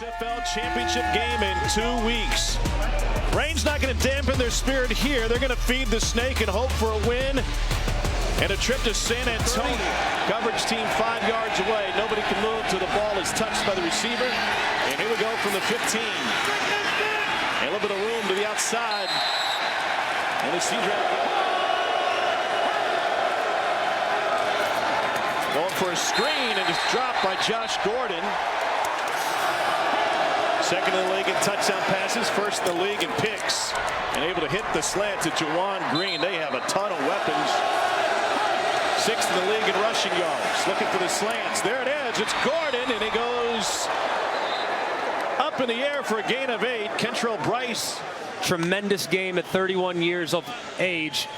XFL championship game in 2 weeks. Rain's not going to dampen their spirit here. They're going to feed the snake and hope for a win and a trip to San Antonio. Coverage team 5 yards away. Nobody can move till the ball is touched by the receiver. And here we go from the 15. And a little bit of room to the outside. And it's going for a screen, and it's dropped by Josh Gordon. Second in the league in touchdown passes, first in the league in picks, and able to hit the slant to Juwan Green. They have a ton of weapons. Sixth in the league in rushing yards. Looking for the slants. There it is. It's Gordon, and he goes up in the air for a gain of 8. Kentrell Bryce. Tremendous game at 31 years of age.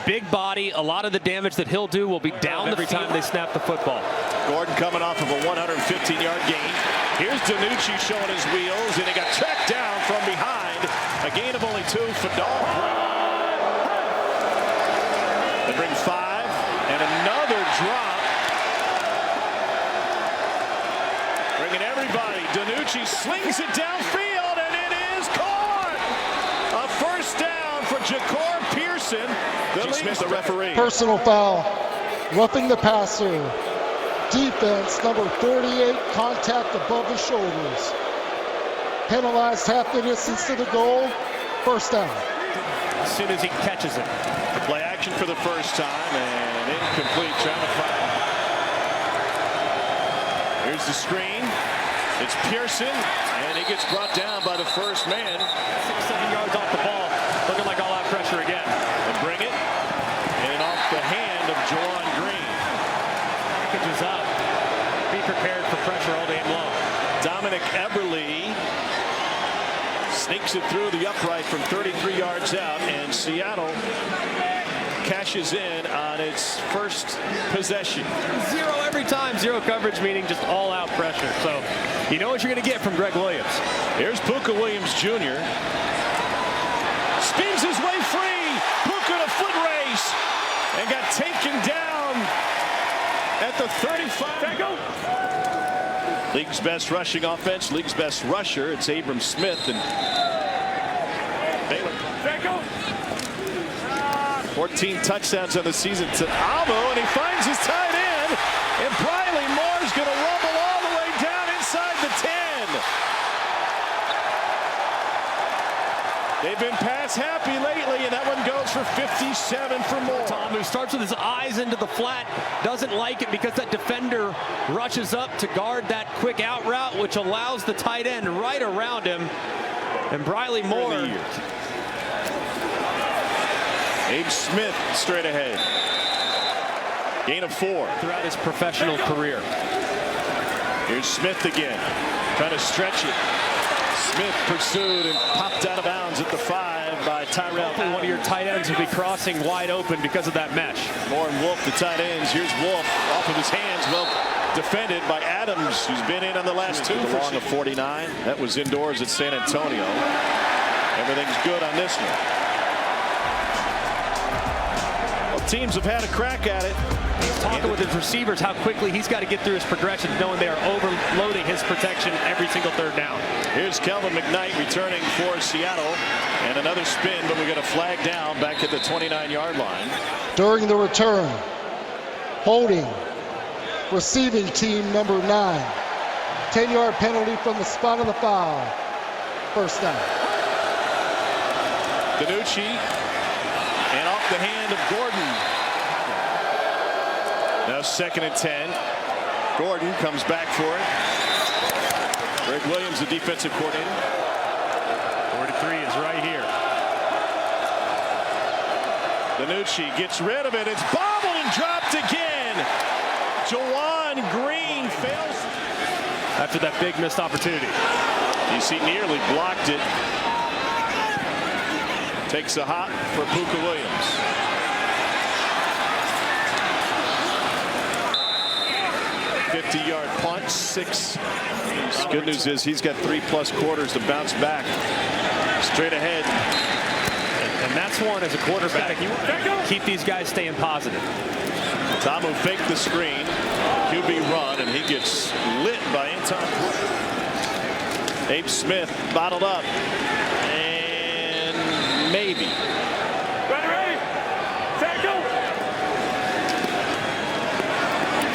Big body. A lot of the damage that he'll do will be down every time they snap the football. Gordon coming off of a 115-yard gain. Here's DiNucci showing his wheels, and he got tracked down from behind. A gain of only 2 for Dolphin. They bring 5, and another drop. Bringing everybody. DiNucci slings it downfield, and it is caught. A first down for Ja'Cour Pearson. The referee. Personal foul. Roughing the passer. Defense, number 38, contact above the shoulders. Penalized half the distance to the goal. First down. As soon as he catches it. Play action for the first time, and incomplete. Trying to find. Here's the screen. It's Pearson, and he gets brought down by the first man. 6-7 yards off the ball. Looking like all-out pressure again. And bring it. And off the hand of Juwan Green. Packages up. Be prepared for pressure all day long. Dominic Eberle sneaks it through the upright from 33 yards out, and Seattle cashes in on its first possession. 0 every time. 0 coverage, meaning just all-out pressure. So you know what you're going to get from Greg Williams. Here's Puka Williams Jr. Spins his way free. Puka in a foot race and got taken down at the 35. League's best rushing offense, league's best rusher. It's Abram Smith and Baylor. 14 touchdowns on the season to Amo, and he finds his tight end. And Briley Moore's going to rumble all the way down inside the 10. They've been pass happy lately, and that one goes for 57 for Moore. Tom, who starts with his eyes into the flat, doesn't like it because that defender rushes up to guard that quick out route, which allows the tight end right around him. And Briley Moore. Abe Smith straight ahead. Gain of 4 throughout his professional career. Here's Smith again, trying to stretch it. Smith pursued and popped out of bounds at the 5 by Tyrell. One of your tight ends will be crossing wide open because of that mesh. Moore and Wolf, the tight ends. Here's Wolf off of his hands. Well defended by Adams, who's been in on the last 2 for along of 49. That was indoors at San Antonio. Everything's good on this one. Well, teams have had a crack at it. He's talking with his receivers how quickly he's got to get through his progressions, knowing they are overloading his protection every single third down. Here's Kelvin McKnight returning for Seattle, and another spin, but we got a flag down back at the 29-yard line. During the return, holding receiving team number 9. 10-yard penalty from the spot of the foul. First down. DiNucci, and off the hand of Gordon. Now 2nd and 10. Gordon comes back for it. Greg Williams, the defensive coordinator. 43 is right here. DiNucci gets rid of it. It's bobbled and dropped again. Juwan Green fails. After that big missed opportunity. DC nearly blocked it. Takes a hop for Puka Williams. punt, 6. Good news is he's got 3+ quarters to bounce back. Straight ahead. And that's one as a quarterback. You keep these guys staying positive. Tamu faked the screen. QB run, and he gets lit by Anton. Abe Smith bottled up. And maybe. Ready. Tackle.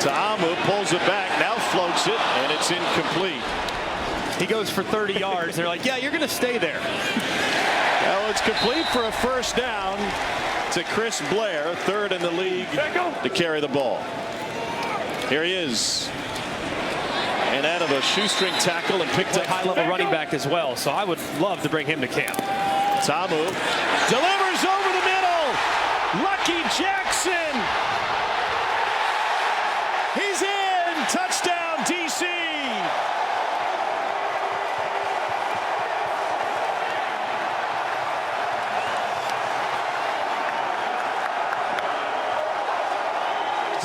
Ta'amu pulls it back, now floats it, and it's incomplete. He goes for 30 yards. They're like, yeah, you're going to stay there. Well, it's complete for a first down to Chris Blair, third in the league to carry the ball. Here he is. And out of a shoestring tackle and picked up. High-level running back as well, so I would love to bring him to camp. Ta'amu delivers over the middle. Lucky Jackson. He's in. Touchdown, DC.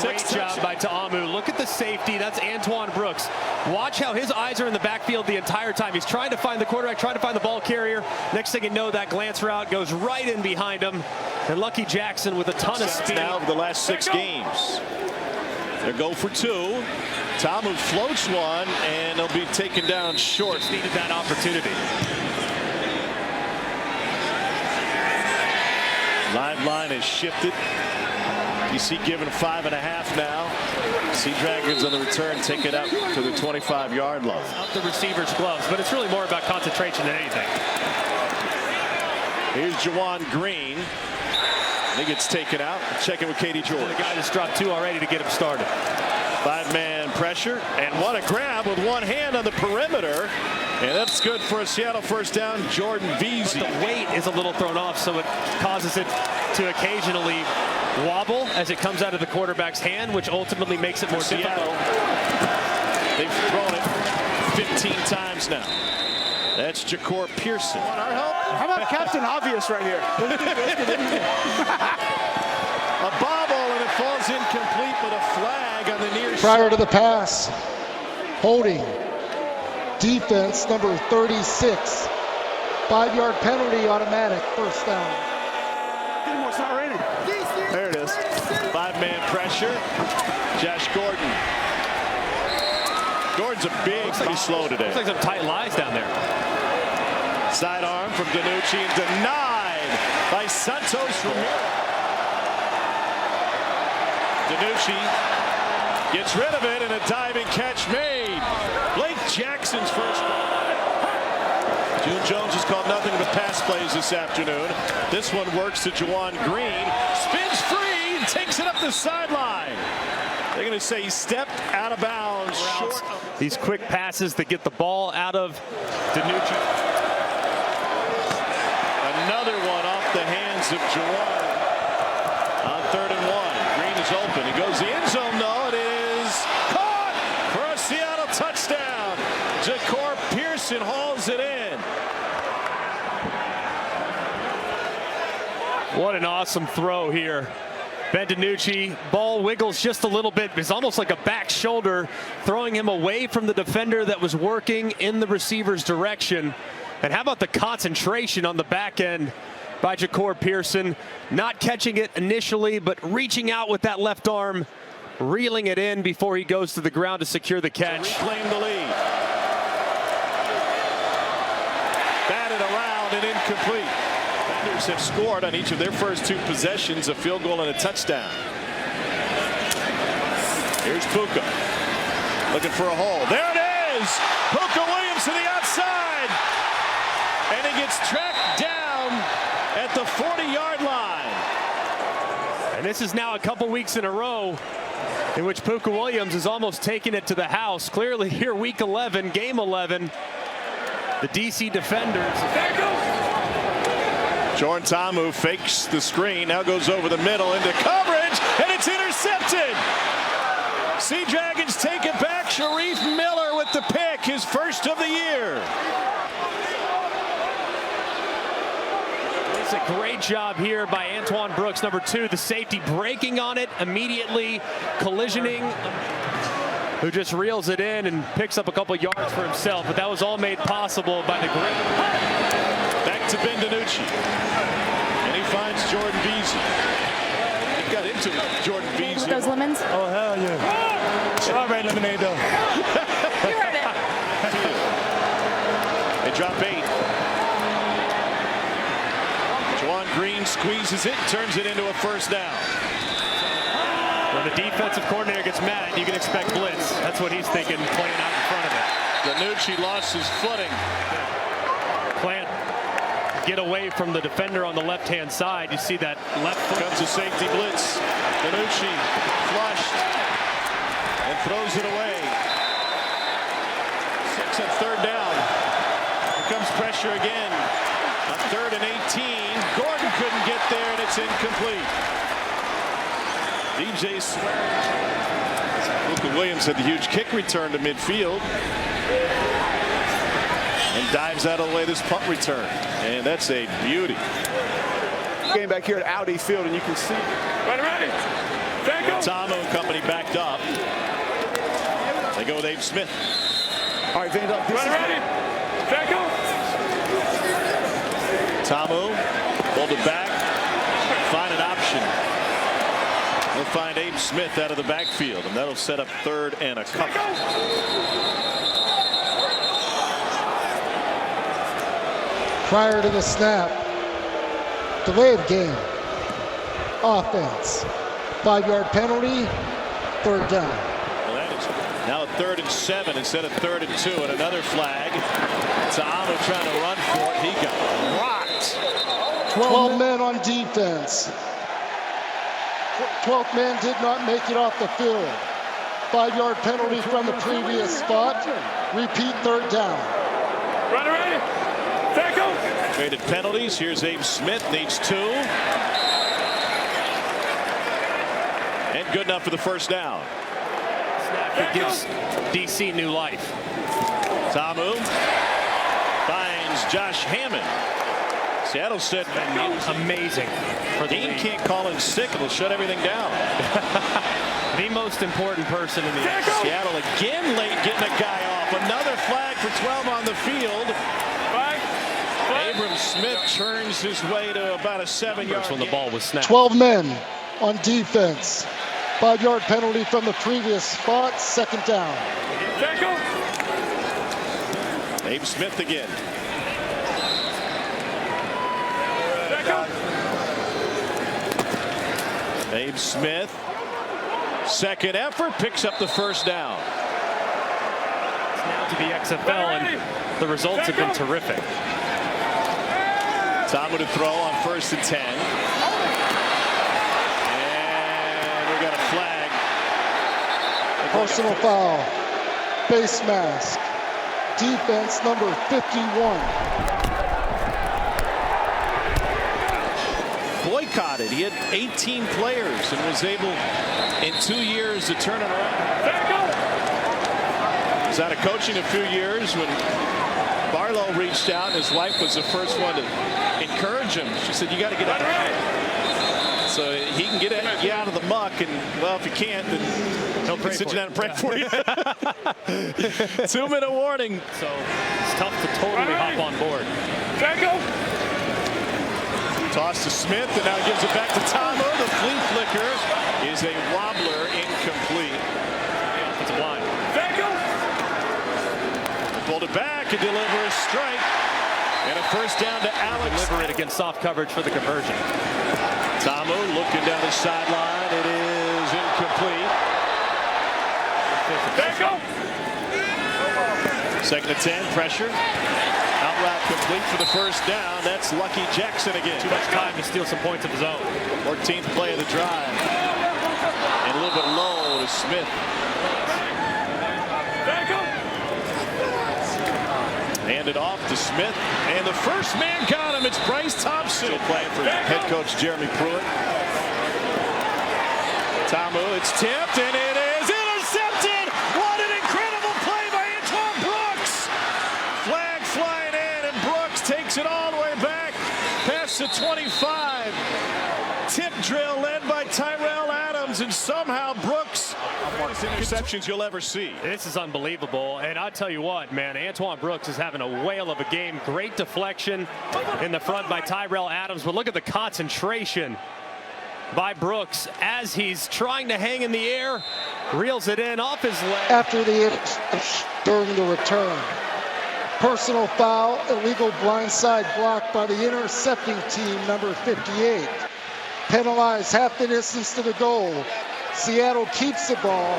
Great job by Ta'amu. Look at the safety. That's Antoine Brooks. Watch how his eyes are in the backfield the entire time. He's trying to find the quarterback, trying to find the ball carrier. Next thing you know, that glance route goes right in behind him. And Lucky Jackson with a ton of speed. Now of the last 6 games. They go for 2. Ta'amu floats one, and they'll be taken down short. Just needed that opportunity. Live line is shifted. DC given 5.5 now. Sea Dragons on the return take it out to the 25-yard line. Up the receiver's gloves, but it's really more about concentration than anything. Here's Juwan Green. I think it's taken out. Checking with Katie George. The guy just dropped 2 already to get him started. 5-man pressure, and what a grab with one hand on the perimeter. And that's good for a Seattle first down. Jordan Veazey. The weight is a little thrown off, so it causes it to occasionally wobble as it comes out of the quarterback's hand, which ultimately makes it more difficult. They've thrown it 15 times now. That's Ja'Cour Pearson. Our help? How about Captain Obvious right here? A bobble, and it falls incomplete, but a flag on the near side. Prior to the pass, holding. Defense number 36. 5-yard penalty, automatic, first down. There it is. 5-man pressure. Josh Gordon. Gordon's a big, pretty slow today. Looks like some tight lies down there. Sidearm from DiNucci and denied by Santos Ramirez. DiNucci gets rid of it, and a diving catch made. Blake Jackson's first. June Jones has called nothing but pass plays this afternoon. This one works to Juwan Green. Spins free and takes it up the sideline. They're going to say he stepped out of bounds. Short. These quick passes that get the ball out of DiNucci. Another one off the hands of Juwan. On 3rd and 1. Green is open. He goes the end zone. No, it is caught for a Seattle touchdown. Ja'Cour Pearson hauls it in. What an awesome throw here. Ben DiNucci, ball wiggles just a little bit. It's almost like a back shoulder, throwing him away from the defender that was working in the receiver's direction. And how about the concentration on the back end by Ja'Cour Pearson? Not catching it initially, but reaching out with that left arm, reeling it in before he goes to the ground to secure the catch. Reclaim the lead. Batted around and incomplete. Defenders have scored on each of their first 2 possessions, a field goal and a touchdown. Here's Puka. Looking for a hole. There it is! Puka Williams to the outside! And he gets tracked down at the 40-yard line. And this is now a couple weeks in a row in which Puka Williams has almost taken it to the house. Clearly here, week 11, game 11, the DC defenders. Jordan Ta'amu fakes the screen, now goes over the middle into coverage, and it's intercepted. Sea Dragons take it back. Sharif Miller with the pick, his first of the year. It's a great job here by Antoine Brooks, number 2, the safety, breaking on it immediately, collisioning, who just reels it in and picks up a couple yards for himself. But that was all made possible by the great. Back to Ben DiNucci, and he finds Jordan Veazey. He got into Jordan Veazey. Those lemons? Oh, hell yeah. Strawberry lemonade, though. You heard it. They drop 8. Juwan Green squeezes it, turns it into a first down. When the defensive coordinator gets mad, you can expect blitz. That's what he's thinking, playing out in front of it. Danucci lost his footing. Plant get away from the defender on the left-hand side. You see that left foot. Comes a safety blitz. Danucci flushed and throws it away. 6 on third down. Here comes pressure again. On 3rd and 18. Gordon couldn't get there, and it's incomplete. DJ swearing. Luka Williams had the huge kick return to midfield. And dives out of the way this punt return. And that's a beauty. Game back here at Audi Field, and you can see. Ready. Tamu and company backed up. They go with Abe Smith. All right, Van Dyke. Ready. Tamu pulled it back. Find an option. They'll find Abe Smith out of the backfield, and that'll set up 3rd and a couple. Prior to the snap, delay of game, offense, 5-yard penalty, 3rd down. Well, that is now a 3rd and 7 instead of 3rd and 2, and another flag. Tamu trying to run for it. He got rocked. 12 men on defense. 12th man did not make it off the field. 5-yard penalty from the previous spot. Repeat, 3rd down. Ready. Tackle. Traded penalties. Here's Abe Smith. Needs 2. And good enough for the first down. It gives DC new life. Tamu finds Josh Hammond. Seattle said Amazing. For the Dean league. can't call in sick. It'll shut everything down. The most important person in the Seattle again late getting a guy off. Another flag for 12 on the field. Abram Smith turns his way to about a 7-yard when the ball was snapped. 12 men on defense. 5-yard penalty from the previous spot. 2nd down. Abe Smith again. Abe Smith, 2nd effort, picks up the first down. It's now to the XFL, and the results have been terrific. Tamu to throw on 1st and 10. And we got a flag. Personal foul. Face mask. Defense number 51. Boycotted. He had 18 players and was able in 2 years to turn it around. He was out of coaching a few years when Barlow reached out, and his wife was the first one to encourage him. She said, "You got to get out of it." So he can get out of the muck, and well, if he can't, then he'll sit you down and pray for you. 2-minute warning. So it's tough to totally hop on board. Toss to Smith, and now gives it back to Tamu. The flea flicker is a wobbler, incomplete. Offensive line. Pulled it back and deliver a strike. And a first down to Alex. Deliver it against soft coverage for the conversion. Tamu looking down the sideline. It is incomplete. 2nd and 10, pressure. Out route complete for the first down. That's Lucky Jackson again. Too much time to steal some points of his own. 14th play of the drive. And a little bit low to Smith. Handed off to Smith. And the first man got him. It's Bryce Thompson. Still playing for head coach Jeremy Pruitt. Tamu, it's tipped, and it is intercepted. What an incredible play by Antoine Brooks. Flag flying in, and Brooks takes it all the way back past the 25. Tip drill led by Tyrell Adams, and somehow Brooks. Most interceptions you'll ever see. This is unbelievable, and I'll tell you what, man, Antoine Brooks is having a whale of a game. Great deflection in the front by Tyrell Adams, but look at the concentration by Brooks as he's trying to hang in the air, reels it in off his leg. After the during the return. Personal foul, illegal blindside block by the intercepting team, number 58. Penalized half the distance to the goal. Seattle keeps the ball.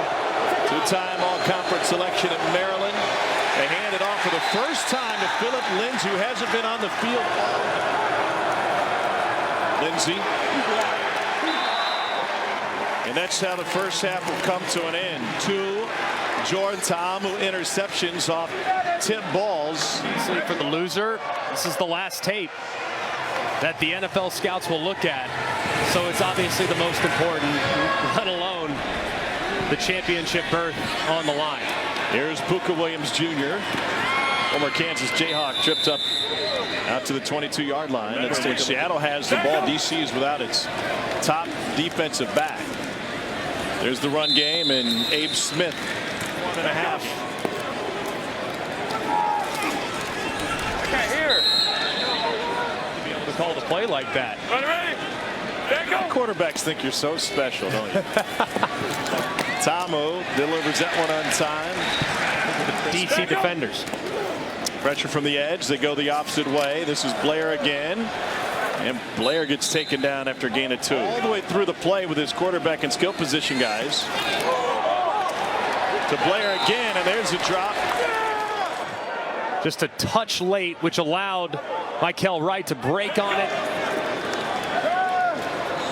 Two-time all-conference selection at Maryland. They hand it off for the first time to Philip Lindsay, who hasn't been on the field. Lindsay. And that's how the first half will come to an end. 2 Jordan Ta'amu interceptions off tip balls. Easily for the loser. This is the last tape that the NFL scouts will look at. So it's obviously the most important, let alone the championship berth on the line. Here's Puka Williams Jr. Former Kansas Jayhawk tripped up out to the 22-yard line. Let's take Seattle has the ball. DC is without its top defensive back. There's the run game, and Abe Smith, 1.5. To be able to call the play like that. Quarterbacks think you're so special, don't you? Ta'amu delivers that one on time. DC defenders. Pressure from the edge. They go the opposite way. This is Blair again. And Blair gets taken down after a gain of 2. All the way through the play with his quarterback and skill position guys. To Blair again, and there's a drop. Just a touch late, which allowed Michael Wright to break on it.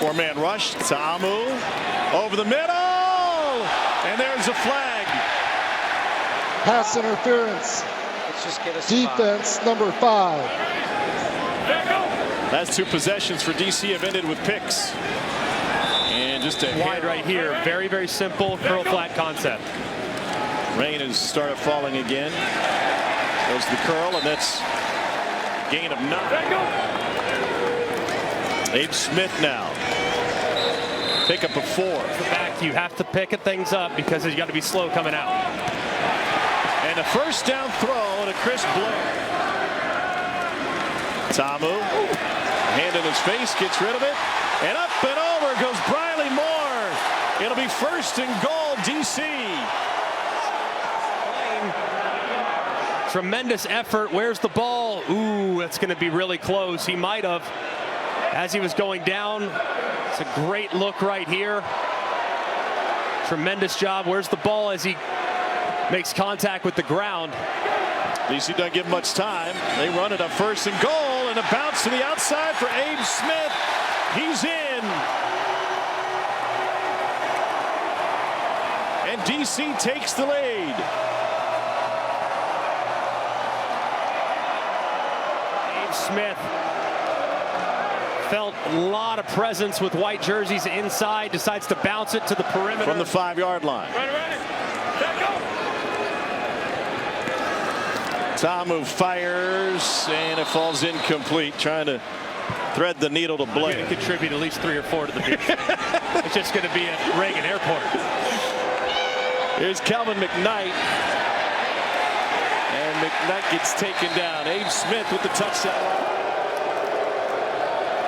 4-man rush. Ta'amu over the middle. And there's a flag. Pass interference. Let's just get us Defense, number 5. Last 2 possessions for DC have ended with picks. And just a Wide right here. Very, very simple curl flat concept. Rain has started falling again. Goes the curl, and that's a gain of 9. Abe Smith now. Pick up a 4. Back, you have to pick things up because you got to be slow coming out. And a first down throw to Chris Blair. Ta'amu, hand in his face, gets rid of it, and up and over goes Briley Moore. It'll be first and goal, DC. Tremendous effort. Where's the ball? Ooh, that's going to be really close. He might have, as he was going down. It's a great look right here. Tremendous job. Where's the ball as he makes contact with the ground? DC doesn't give much time. They run it up first and goal, and a bounce to the outside for Abe Smith. He's in. And DC takes the lead. Abe Smith felt a lot of presence with white jerseys inside, decides to bounce it to the perimeter. From the 5-yard line. Ta'amu fires, and it falls incomplete, trying to thread the needle to Blair. Going to contribute at least 3 or 4 to the beat. It's just going to be at Reagan Airport. Here's Calvin McKnight. And McKnight gets taken down. Abe Smith with the touchdown.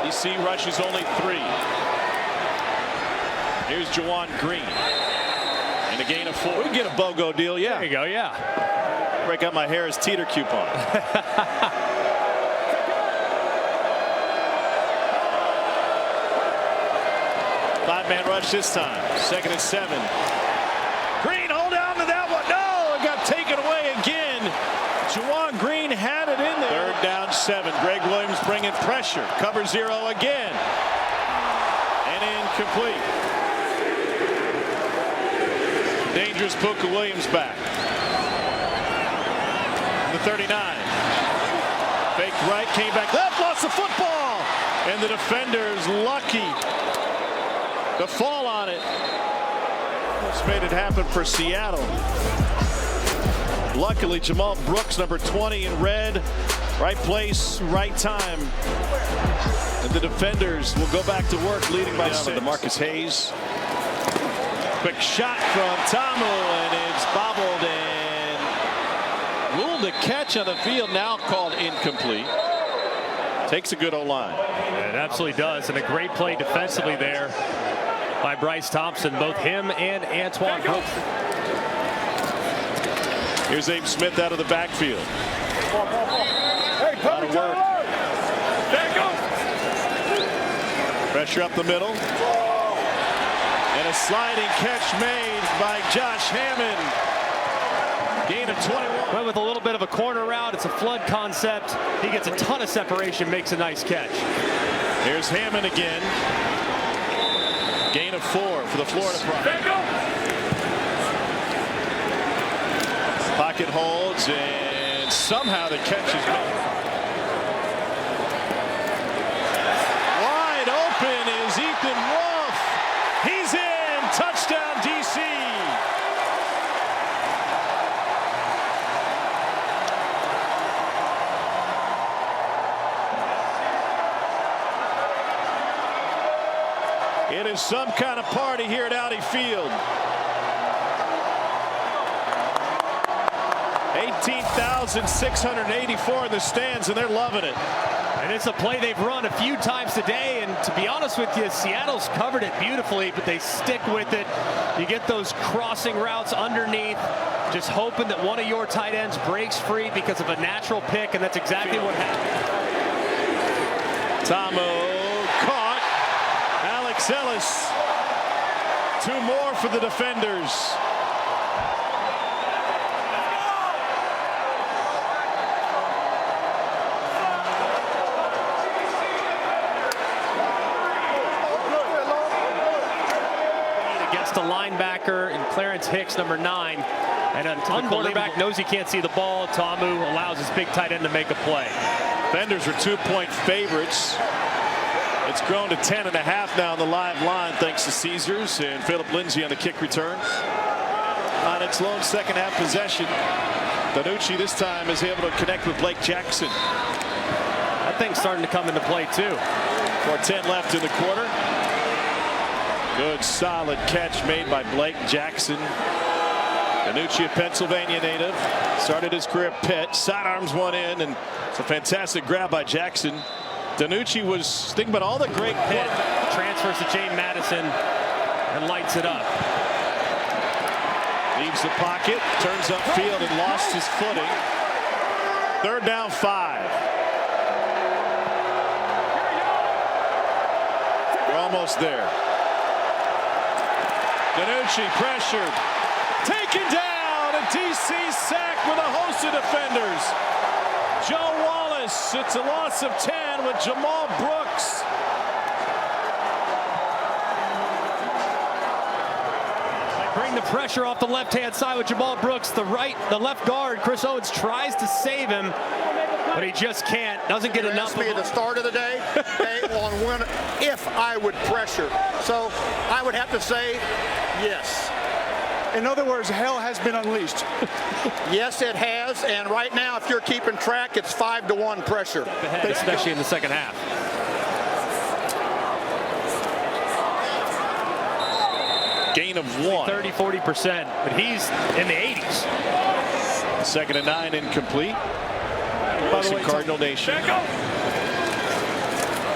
DC rushes only 3. Here's Juwan Green. And a gain of 4. We can get a BOGO deal, yeah. There you go, yeah. Break out my Harris Teeter coupon. 5-man rush this time. 2nd and 7. Green, hold on to that one. No, it got taken away again. Juwan Green had it in there. 3rd down 7. Greg Williams bringing pressure. Cover 0 again. And incomplete. Dangerous Puka Williams back. The 39. Fake right, came back left, lost the football. And the defender's lucky to fall on it. Almost made it happen for Seattle. Luckily, Jamal Brooks, number 20 in red. Right place, right time. And the defenders will go back to work, leading by 6. DeMarcus Hayes. Quick shot from Ta'amu, and it's bobbled and ruled a catch on the field, now called incomplete. Takes a good O-line. It absolutely does, and a great play defensively there by Bryce Thompson, both him and Antoine Brooks. Here's Abe Smith out of the backfield. Hey, Lot of work. Pressure up the middle. And a sliding catch made by Josh Hammond. Gain of 21. Went with a little bit of a corner route. It's a flood concept. He gets a ton of separation, makes a nice catch. Here's Hammond again. Gain of 4 for the Florida Pride. Pocket holds, and somehow the catch is made. Wide open is Ethan Wolf. He's in. Touchdown, DC. It is some kind of party here at Audi Field. 18,684 in the stands, and they're loving it. And it's a play they've run a few times today, and to be honest with you, Seattle's covered it beautifully, but they stick with it. You get those crossing routes underneath, just hoping that one of your tight ends breaks free because of a natural pick, and that's exactly what happened. Tomo caught. Alex Ellis. 2 more for the defenders. Against a linebacker and Clarence Hicks, number 9. And a quarterback knows he can't see the ball. Tamu allows his big tight end to make a play. Defenders are 2-point favorites. It's grown to 10.5 now on the live line thanks to Caesars and Philip Lindsay on the kick return. On its lone second half possession, DiNucci this time is able to connect with Blake Jackson. That thing's starting to come into play too. 4:10 left in the quarter. Good solid catch made by Blake Jackson. DiNucci, a Pennsylvania native, started his career at Pitt, sidearms one in, and it's a fantastic grab by Jackson. DiNucci was thinking about all the great Pitt transfers to James Madison and lights it up. Leaves the pocket, turns upfield and lost his footing. 3rd down 5. We're almost there. DiNucci pressured, taken down, and DC sacked with a host of defenders. Joe Wallace, it's a loss of 10 with Jamal Brooks. They bring the pressure off the left-hand side with Jamal Brooks. The left guard, Chris Owens, tries to save him, but he just can't. Doesn't get enough. Asked me at the start of the day, on when, if I would pressure. So I would have to say yes. In other words, hell has been unleashed. Yes, it has. And right now, if you're keeping track, it's 5-1 pressure. Ahead, especially in the second half. Gain of 1. 30-40%, but he's in the 80s. 2nd and 9 incomplete. By the way, Cardinal Nation.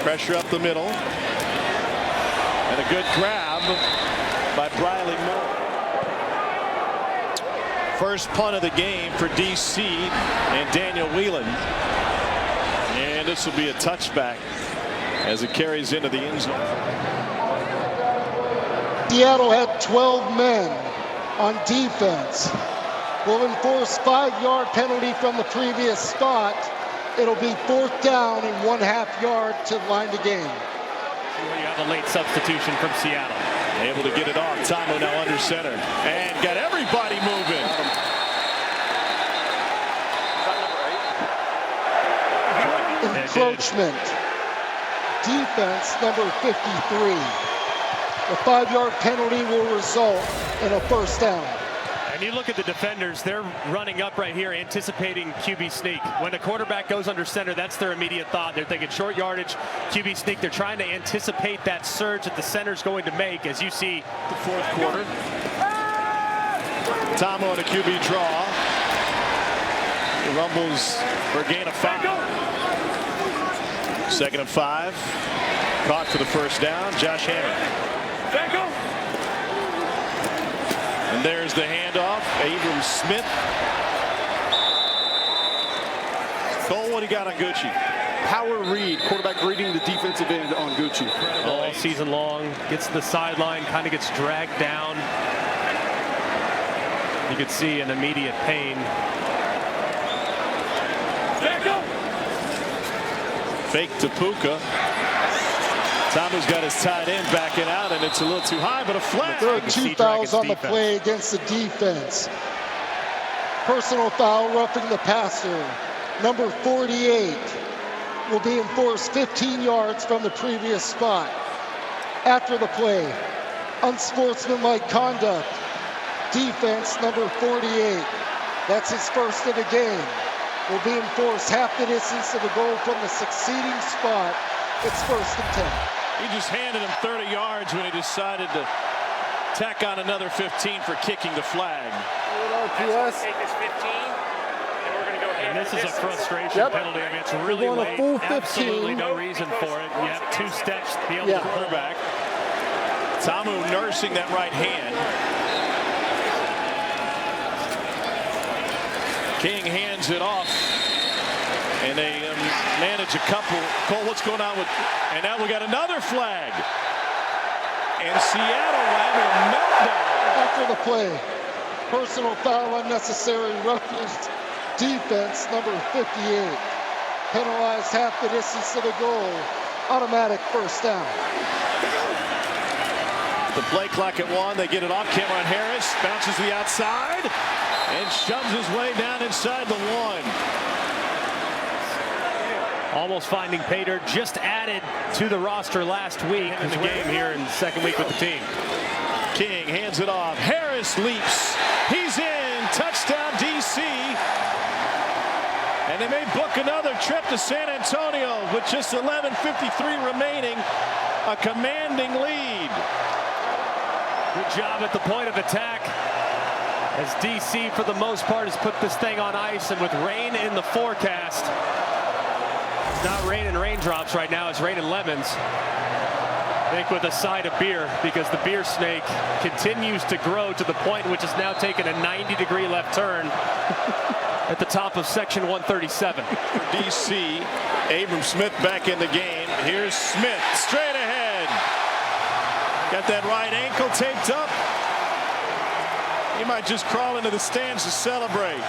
Pressure up the middle. And a good grab by Briley Moore. First punt of the game for DC and Daniel Whelan. And this will be a touchback as it carries into the end zone. Seattle had 12 men on defense. Will enforce 5-yard penalty from the previous spot. It'll be 4th down and 1/2 yard to line the game. You have a late substitution from Seattle. Able to get it off. Tomo now under center. And got everybody moving. Encroachment. Defense number 53. The 5-yard penalty will result in a 1st down. And you look at the defenders, they're running up right here, anticipating QB sneak. When the quarterback goes under center, that's their immediate thought. They're thinking short yardage, QB sneak. They're trying to anticipate that surge that the center's going to make, as you see The 4th quarter. Tomo on a QB draw. He rumbles for a gain of 5. 2nd and 5. Caught for the 1st down. Josh Hammond. And there's the handoff. Abram Smith. Cole, what do you got on Gucci? Power read, quarterback reading the defensive end on Gucci. All season long, gets to the sideline, kind of ggets dragged down. You could see an immediate pain. Fake to Puka. Thomas got his tight end backing out, and it's a little too high, but a flag. There are 2 fouls on the play against the defense. Personal foul, roughing the passer. Number 48 will be enforced 15 yards from the previous spot. After the play, unsportsmanlike conduct. Defense, number 48. That's his first of the game. Will be enforced half the distance to the goal from the succeeding spot. It's 1st and 10. He just handed him 30 yards when he decided to tack on another 15 for kicking the flag. And this is a frustration penalty. I mean, it's really late. Absolutely no reason for it. You have 2 steps to be able to quarterback. Tamu nursing that right hand. King hands it off, and they manage a couple. Cole, what's going on with? And now we got another flag. And Seattle having a meltdown. After the play, personal foul, unnecessary roughness. Defense, number 58. Penalized half the distance to the goal. Automatic 1st down. The play clock at 1. They get it off. Cameron Harris bounces to the outside and shoves his way down inside the 1. Almost finding pay dirt, just added to the roster last week in the game here in the 2nd week with the team. King hands it off. Harris leaps. He's in. Touchdown, DC. And they may book another trip to San Antonio with just 11:53 remaining. A commanding lead. Good job at the point of attack, as DC for the most part has put this thing on ice, and with rain in the forecast. It's not rain and raindrops right now, it's rain and lemons. I think with a side of beer, because the beer snake continues to grow to the point which has now taken a 90-degree left turn at the top of section 137. For DC, Abram Smith back in the game. Here's Smith straight ahead. Got that right ankle taped up. He might just crawl into the stands to celebrate.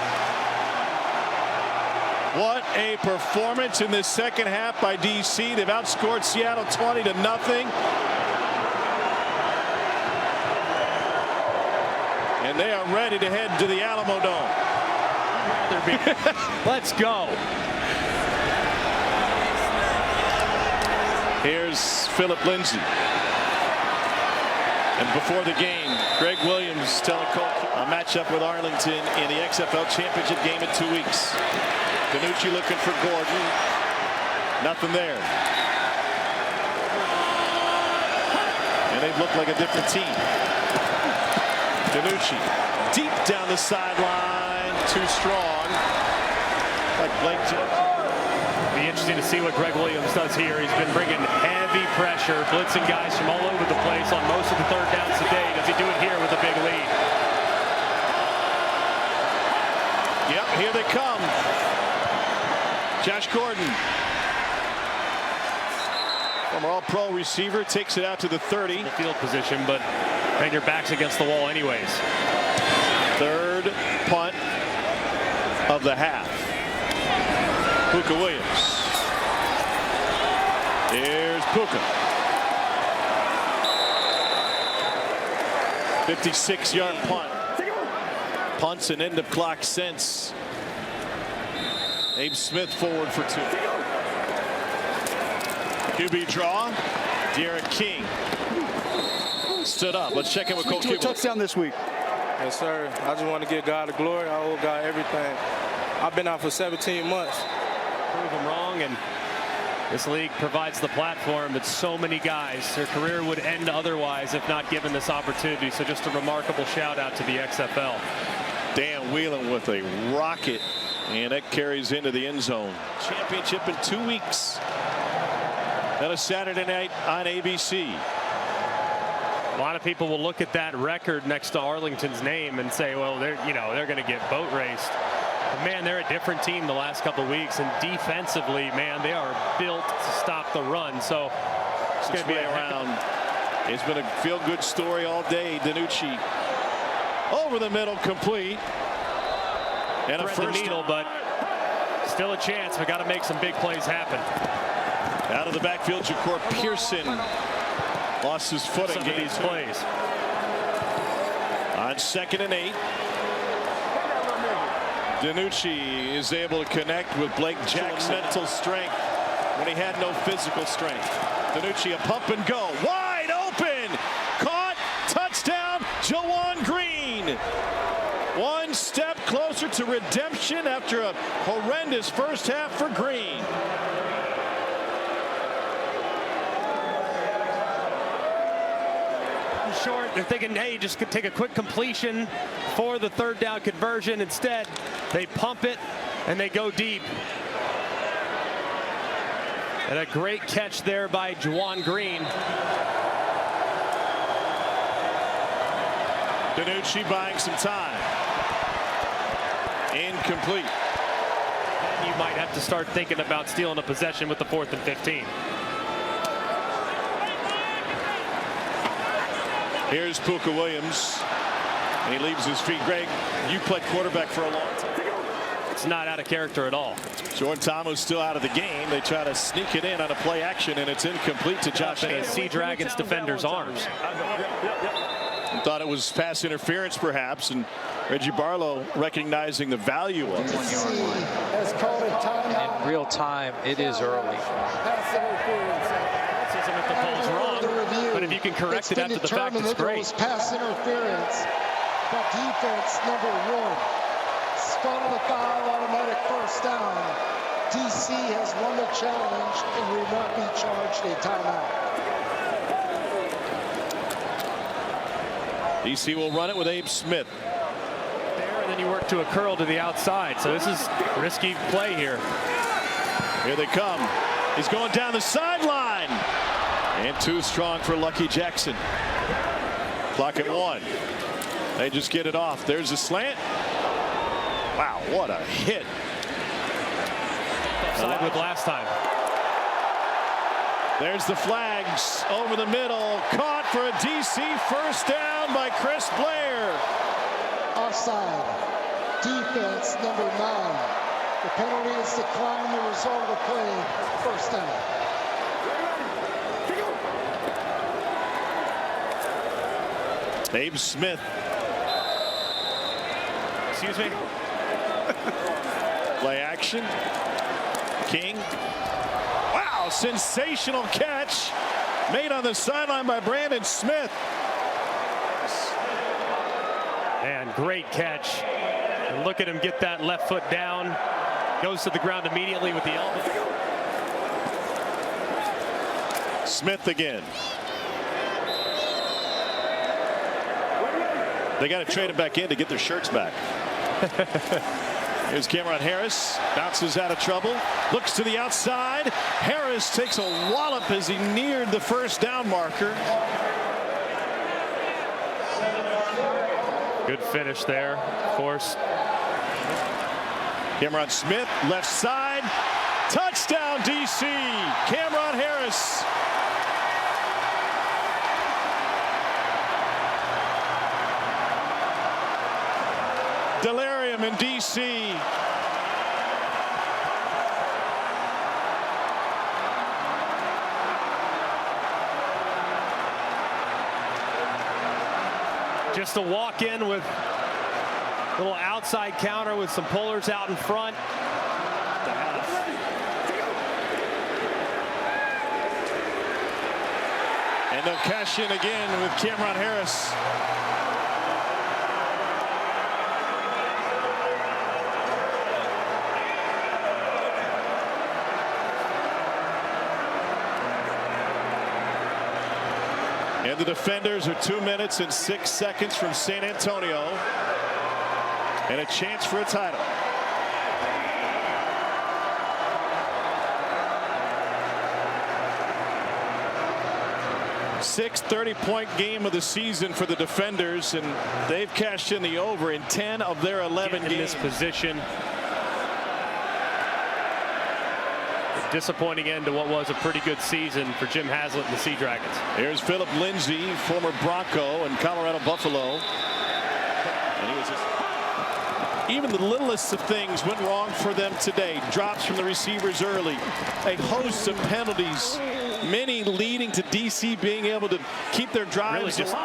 What a performance in this 2nd half by DC. They've outscored Seattle 20-0. And they are ready to head to the Alamo Dome. Let's go. Here's Philip Lindsay. And before the game, Greg Williams telling Cole a matchup with Arlington in the XFL championship game in 2 weeks. Danucci looking for Gordon. Nothing there. And they look like a different team. Danucci deep down the sideline. Too strong. Like Blake Johnson. Be interesting to see what Greg Williams does here. He's been bringing heavy pressure, blitzing guys from all over the place on most of the 3rd downs today. Does he do it here with a big lead? Yep, here they come. Josh Gordon, former All-Pro receiver, takes it out to the 30. The field position, but then your back's against the wall anyways. 3rd punt of the half. Puka Williams. Here's Puka. 56-yard punt. Punts and end of clock since. Abe Smith forward for 2. QB draw. Derek King stood up. Let's check in with Coach Kibble. Touchdown this week. Yes, sir. I just want to give God the glory. I owe God everything. I've been out for 17 months. Prove them wrong, and this league provides the platform that so many guys, their career would end otherwise if not given this opportunity. So just a remarkable shout out to the XFL. Dan Whelan with a rocket, and that carries into the end zone. Championship in 2 weeks. Then a Saturday night on ABC. A lot of people will look at that record next to Arlington's name and say, well, they're going to get boat raced. Man, they're a different team the last couple of weeks, and defensively, man, they are built to stop the run. So it's going to be around. It's been a feel-good story all day. DiNucci over the middle, complete. And a first needle, but still a chance. We got to make some big plays happen. Out of the backfield, Ja'Cour Pearson lost his footing. Some of these plays. On 2nd and 8. DiNucci is able to connect with Blake Jackson. Mental strength when he had no physical strength. DiNucci, a pump and go. Wide open. Caught. Touchdown. Jawan Green. One step closer to redemption after a horrendous first half for Green. Short. They're thinking, hey, just take a quick completion for the 3rd down conversion. Instead, they pump it and they go deep. And a great catch there by Jawan Green. DiNucci buying some time. Incomplete. And you might have to start thinking about stealing a possession with the 4th and 15. Here's Puka Williams. And he leaves his feet. Greg, you played quarterback for a long time. It's not out of character at all. Jordan Thomas still out of the game. They try to sneak it in on a play action, and it's incomplete to Josh Haynes. Sea Dragons defender's arms. Thought it was pass interference, perhaps, and Reggie Barlow recognizing the value of it. Has called a timeout. In real time, it is early. Pass interference. If the call's wrong, but if you can correct it after the fact, it's great. It was pass interference, but defense number 1. Started a foul, automatic first down. DC has won the challenge and will not be charged a timeout. DC will run it with Abe Smith. There, and then you work to a curl to the outside. So this is a risky play here. Here they come. He's going down the sideline. And too strong for Lucky Jackson. Clock at 1. They just get it off. There's a slant. Wow, what a hit. Offside with last time. There's the flags over the middle. Caught for a DC first down by Chris Blair. Offside. Defense number 9. The penalty is declined. The result of the play, first down. Abe Smith. Excuse me. Play action. King. Wow, sensational catch made on the sideline by Brandon Smith. And great catch. And look at him get that left foot down. Goes to the ground immediately with the elbow. Smith again. They got to trade him back in to get their shirts back. Here's Cameron Harris. Bounces out of trouble. Looks to the outside. Harris takes a wallop as he neared the first down marker. Good finish there, of course. Cameron Smith, left side. Touchdown, DC. Cameron Harris. Delirium in DC. Just a walk in with a little outside counter with some pullers out in front. And they'll cash in again with Cameron Harris. And the defenders are 2 minutes and 6 seconds from San Antonio. And a chance for a title. Sixth 30-point game of the season for the defenders, and they've cashed in the over in 10 of their 11 games. In this position, Disappointing end to what was a pretty good season for Jim Haslett and the Sea Dragons. Here's Philip Lindsay, former Bronco and Colorado Buffalo. And he was just... Even the littlest of things went wrong for them today. Drops from the receivers early. A host of penalties, many leading to DC being able to keep their drives Really just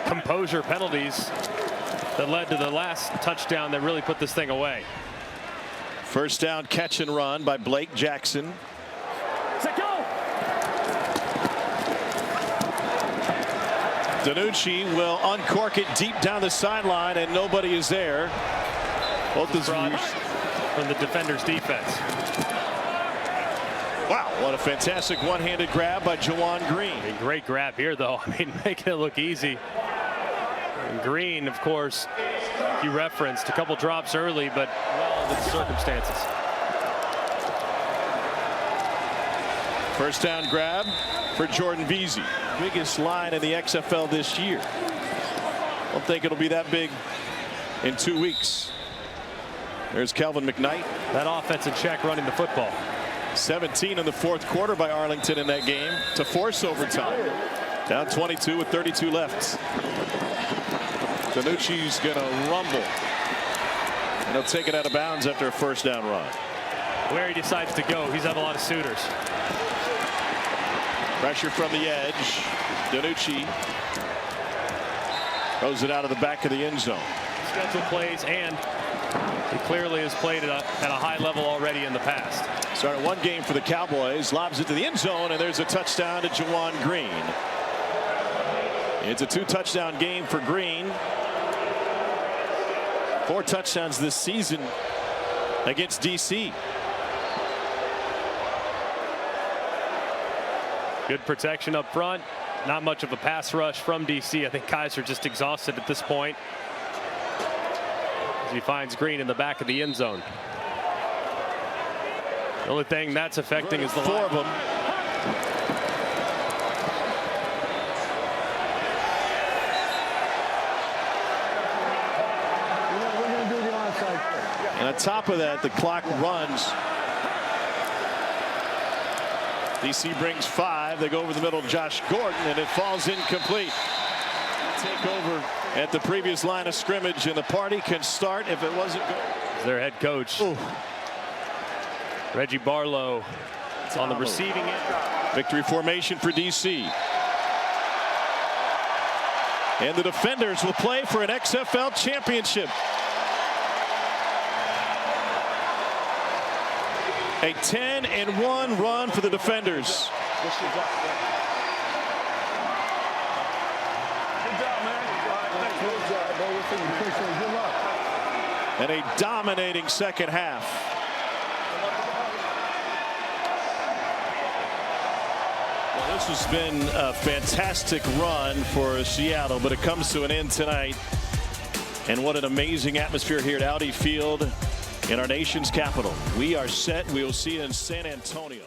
composure penalties that led to the last touchdown that really put this thing away. First down catch and run by Blake Jackson. Set go. DiNucci will uncork it deep down the sideline, and nobody is there. Both is from the defender's defense. Wow, what a fantastic one-handed grab by Juwan Green. A great grab here, though. I mean, making it look easy. And Green, of course, you referenced a couple drops early, but well under the circumstances. First down grab for Jordan Veazey. Biggest line in the XFL this year. Don't think it'll be that big in 2 weeks. There's Kelvin McKnight. That offensive check running the football. 17 in the fourth quarter by Arlington in that game to force overtime. Down 22 with 32 left. DiNucci's going to rumble. And he'll take it out of bounds after a first down run. Where he decides to go, he's had a lot of suitors. Pressure from the edge. DiNucci throws it out of the back of the end zone. Schedule plays, and he clearly has played at a high level already in the past. Started one game for the Cowboys, lobs it to the end zone, and there's a touchdown to Juwan Green. It's a 2-touchdown game for Green. 4 touchdowns this season against DC. Good protection up front. Not much of a pass rush from DC. I think Kaiser just exhausted at this point as he finds Green in the back of the end zone. The only thing that's affecting is the 4 of them. And on top of that, the clock runs. DC brings 5. They go over the middle to Josh Gordon, and it falls incomplete. Take over at the previous line of scrimmage, and the party can start if it wasn't good. Their head coach. Ooh. Reggie Barlow on the receiving end. Victory formation for DC. And the defenders will play for an XFL championship. A 10-1 run for the defenders. And a dominating second half. Well, this has been a fantastic run for Seattle, but it comes to an end tonight. And what an amazing atmosphere here at Audi Field in our nation's capital. We are set. We will see you in San Antonio.